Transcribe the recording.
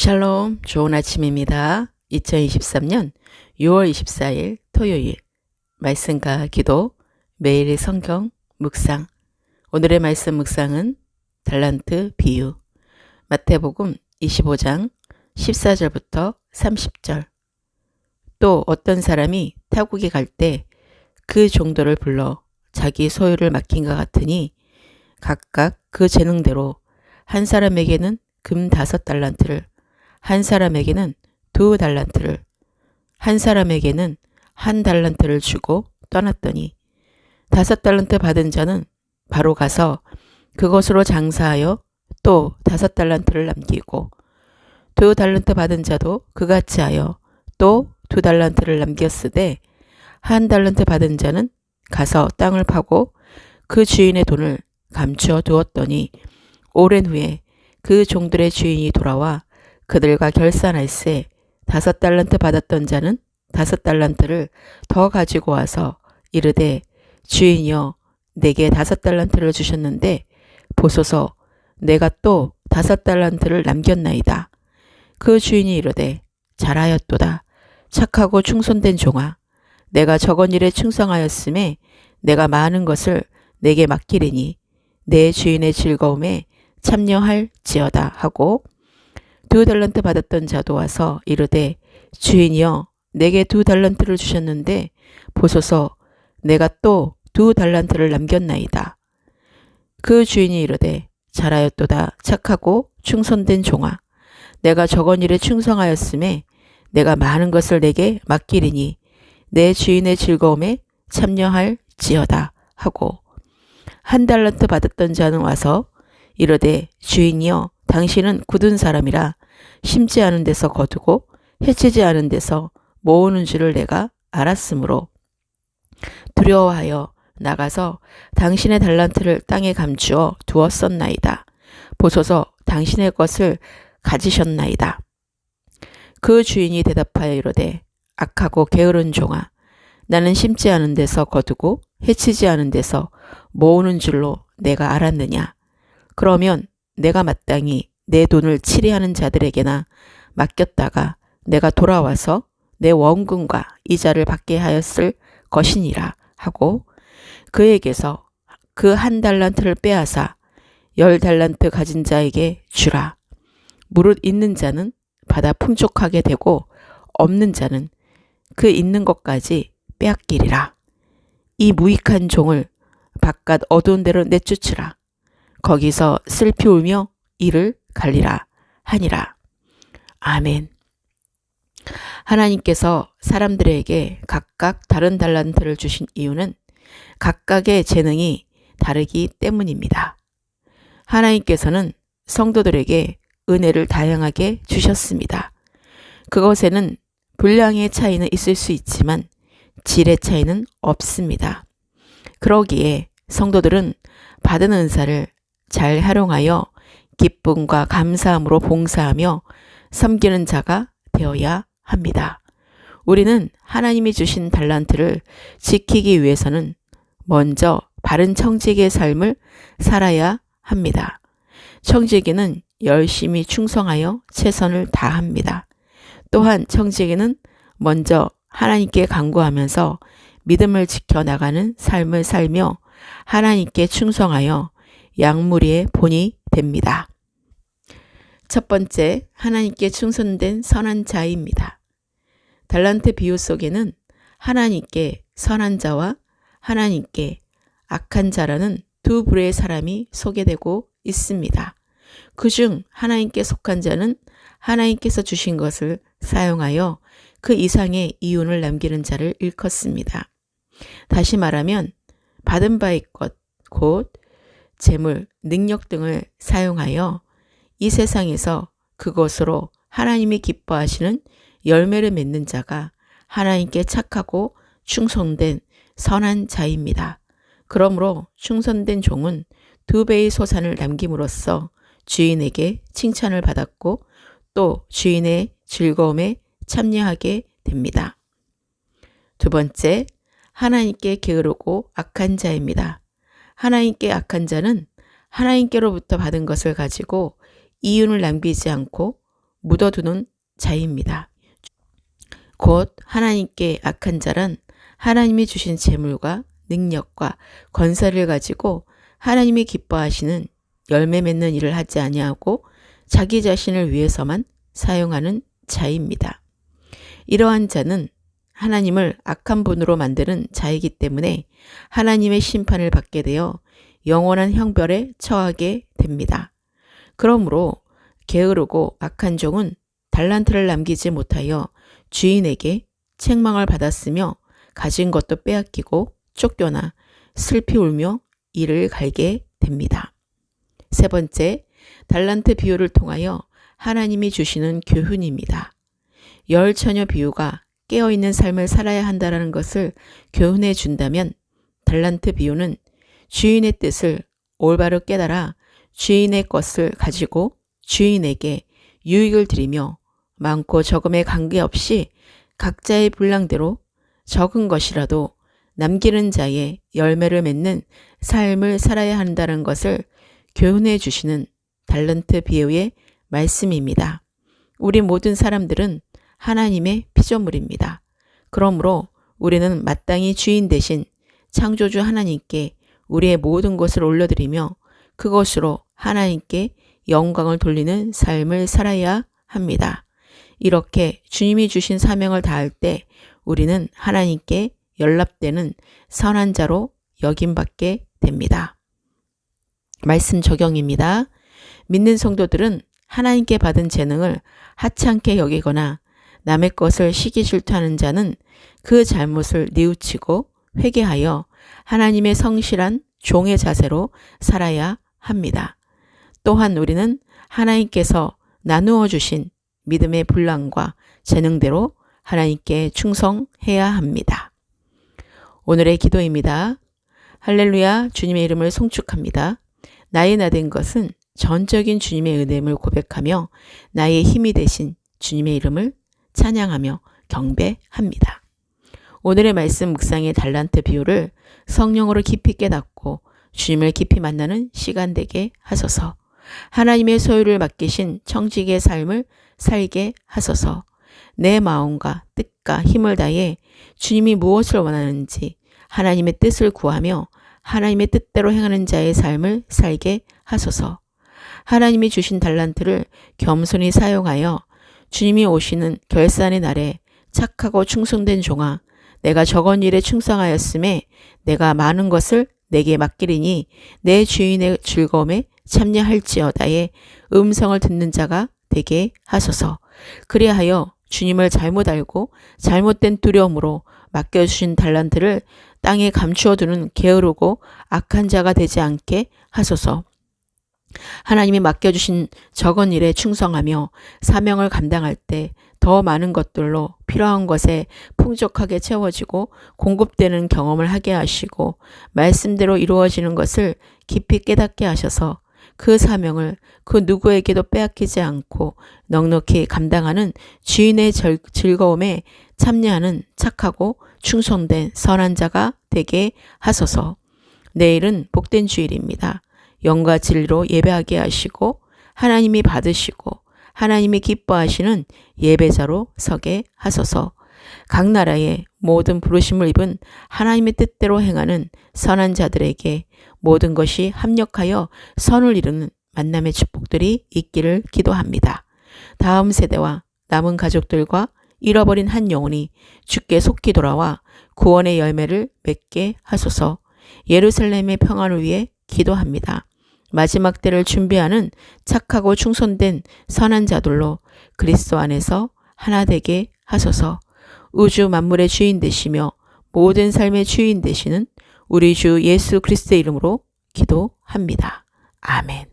샬롬, 좋은 아침입니다. 2023년 6월 24일 토요일 말씀과 기도, 매일의 성경 묵상. 오늘의 말씀 묵상은 달란트 비유. 마태복음 25장 14절부터 30절. 또 어떤 사람이 타국에 갈 때 그 종들을 불러 자기 소유를 맡긴 것 같으니 각각 그 재능대로 한 사람에게는 금 5달란트를, 한 사람에게는 2달란트를, 한 사람에게는 1달란트를 주고 떠났더니 5달란트 받은 자는 바로 가서 그것으로 장사하여 또 5달란트를 남기고 2달란트 받은 자도 그같이 하여 또 2달란트를 남겼으되 1달란트 받은 자는 가서 땅을 파고 그 주인의 돈을 감추어 두었더니 오랜 후에 그 종들의 주인이 돌아와 그들과 결산할세 5달란트 받았던 자는 5달란트를 더 가지고 와서 이르되 주인이여 내게 5달란트를 주셨는데 보소서 내가 또 5달란트를 남겼나이다. 그 주인이 이르되 잘하였도다. 착하고 충손된 종아 내가 적은 일에 충성하였음에 내가 많은 것을 내게 맡기리니 내 주인의 즐거움에 참여할지어다 하고 2달란트 받았던 자도 와서 이르되 주인이여 내게 2달란트를 주셨는데 보소서 내가 또 2달란트를 남겼나이다. 그 주인이 이르되 잘하였도다. 착하고 충손된 종아 내가 적은 일에 충성하였음에 내가 많은 것을 내게 맡기리니 내 주인의 즐거움에 참여할지어다 하고 1달란트 받았던 자는 와서 이르되 주인이여 당신은 굳은 사람이라 심지 않은 데서 거두고 해치지 않은 데서 모으는 줄을 내가 알았으므로 두려워하여 나가서 당신의 달란트를 땅에 감추어 두었었나이다. 보소서 당신의 것을 가지셨나이다. 그 주인이 대답하여 이르되 악하고 게으른 종아 나는 심지 않은 데서 거두고 해치지 않은 데서 모으는 줄로 내가 알았느냐. 그러면 내가 마땅히 내 돈을 치리하는 자들에게나 맡겼다가 내가 돌아와서 내 원금과 이자를 받게 하였을 것이니라 하고 그에게서 그 1달란트를 빼앗아 10달란트 가진 자에게 주라. 무릇 있는 자는 받아 풍족하게 되고 없는 자는 그 있는 것까지 빼앗기리라. 이 무익한 종을 바깥 어두운 데로 내쫓으라. 거기서 슬피 울며 이를 갈리라 하니라. 아멘. 하나님께서 사람들에게 각각 다른 달란트를 주신 이유는 각각의 재능이 다르기 때문입니다. 하나님께서는 성도들에게 은혜를 다양하게 주셨습니다. 그것에는 분량의 차이는 있을 수 있지만 질의 차이는 없습니다. 그러기에 성도들은 받은 은사를 잘 활용하여 기쁨과 감사함으로 봉사하며 섬기는 자가 되어야 합니다. 우리는 하나님이 주신 달란트를 지키기 위해서는 먼저 바른 청지기의 삶을 살아야 합니다. 청지기는 열심히 충성하여 최선을 다합니다. 또한 청지기는 먼저 하나님께 간구하면서 믿음을 지켜나가는 삶을 살며 하나님께 충성하여 양무리의 본이 됩니다. 첫 번째, 하나님께 충성된 선한 자입니다. 달란트 비유 속에는 하나님께 선한 자와 하나님께 악한 자라는 두 부류의 사람이 소개되고 있습니다. 그중 하나님께 속한 자는 하나님께서 주신 것을 사용하여 그 이상의 이윤을 남기는 자를 일컫습니다. 다시 말하면 받은 바의 것, 곧 재물, 능력 등을 사용하여 이 세상에서 그것으로 하나님이 기뻐하시는 열매를 맺는 자가 하나님께 착하고 충성된 선한 자입니다. 그러므로 충성된 종은 2배의 소산을 남김으로써 주인에게 칭찬을 받았고 또 주인의 즐거움에 참여하게 됩니다. 두 번째, 하나님께 게으르고 악한 자입니다. 하나님께 악한 자는 하나님께로부터 받은 것을 가지고 이윤을 남기지 않고 묻어두는 자입니다. 곧 하나님께 악한 자란 하나님이 주신 재물과 능력과 권세를 가지고 하나님이 기뻐하시는 열매 맺는 일을 하지 아니하고 자기 자신을 위해서만 사용하는 자입니다. 이러한 자는 하나님을 악한 분으로 만드는 자이기 때문에 하나님의 심판을 받게 되어 영원한 형벌에 처하게 됩니다. 그러므로 게으르고 악한 종은 달란트를 남기지 못하여 주인에게 책망을 받았으며 가진 것도 빼앗기고 쫓겨나 슬피 울며 이를 갈게 됩니다. 세 번째, 달란트 비유를 통하여 하나님이 주시는 교훈입니다. 열 처녀 비유가 깨어있는 삶을 살아야 한다는 것을 교훈해 준다면 달란트 비유는 주인의 뜻을 올바로 깨달아 주인의 것을 가지고 주인에게 유익을 드리며 많고 적음에 관계없이 각자의 분량대로 적은 것이라도 남기는 자의 열매를 맺는 삶을 살아야 한다는 것을 교훈해 주시는 달란트 비유의 말씀입니다. 우리 모든 사람들은 하나님의 피조물입니다. 그러므로 우리는 마땅히 주인 대신 창조주 하나님께 우리의 모든 것을 올려드리며 그것으로 하나님께 영광을 돌리는 삶을 살아야 합니다. 이렇게 주님이 주신 사명을 다할 때 우리는 하나님께 연락되는 선한 자로 여김받게 됩니다. 말씀 적용입니다. 믿는 성도들은 하나님께 받은 재능을 하찮게 여기거나 남의 것을 시기 질투하는 자는 그 잘못을 뉘우치고 회개하여 하나님의 성실한 종의 자세로 살아야 합니다. 또한 우리는 하나님께서 나누어 주신 믿음의 분량과 재능대로 하나님께 충성해야 합니다. 오늘의 기도입니다. 할렐루야, 주님의 이름을 송축합니다. 나의 나된 것은 전적인 주님의 은혜임을 고백하며 나의 힘이 되신 주님의 이름을 찬양하며 경배합니다. 오늘의 말씀 묵상의 달란트 비유를 성령으로 깊이 깨닫고 주님을 깊이 만나는 시간 되게 하소서. 하나님의 소유를 맡기신 청지기의 삶을 살게 하소서. 내 마음과 뜻과 힘을 다해 주님이 무엇을 원하는지 하나님의 뜻을 구하며 하나님의 뜻대로 행하는 자의 삶을 살게 하소서. 하나님이 주신 달란트를 겸손히 사용하여 주님이 오시는 결산의 날에 착하고 충성된 종아, 내가 적은 일에 충성하였음에 내가 많은 것을 내게 맡기리니 내 주인의 즐거움에 참여할지어다의 음성을 듣는 자가 되게 하소서. 그리하여 주님을 잘못 알고 잘못된 두려움으로 맡겨주신 달란트를 땅에 감추어 두는 게으르고 악한 자가 되지 않게 하소서. 하나님이 맡겨주신 적은 일에 충성하며 사명을 감당할 때 더 많은 것들로 필요한 것에 풍족하게 채워지고 공급되는 경험을 하게 하시고 말씀대로 이루어지는 것을 깊이 깨닫게 하셔서 그 사명을 그 누구에게도 빼앗기지 않고 넉넉히 감당하는 주인의 즐거움에 참여하는 착하고 충성된 선한 자가 되게 하소서. 내일은 복된 주일입니다. 영과 진리로 예배하게 하시고 하나님이 받으시고 하나님이 기뻐하시는 예배자로 서게 하소서. 각 나라의 모든 부르심을 입은 하나님의 뜻대로 행하는 선한 자들에게 모든 것이 합력하여 선을 이루는 만남의 축복들이 있기를 기도합니다. 다음 세대와 남은 가족들과 잃어버린 한 영혼이 주께 속히 돌아와 구원의 열매를 맺게 하소서. 예루살렘의 평안을 위해 기도합니다. 마지막 때를 준비하는 착하고 충성된 선한 자들로 그리스도 안에서 하나 되게 하소서. 우주 만물의 주인 되시며 모든 삶의 주인 되시는 우리 주 예수 그리스도의 이름으로 기도합니다. 아멘.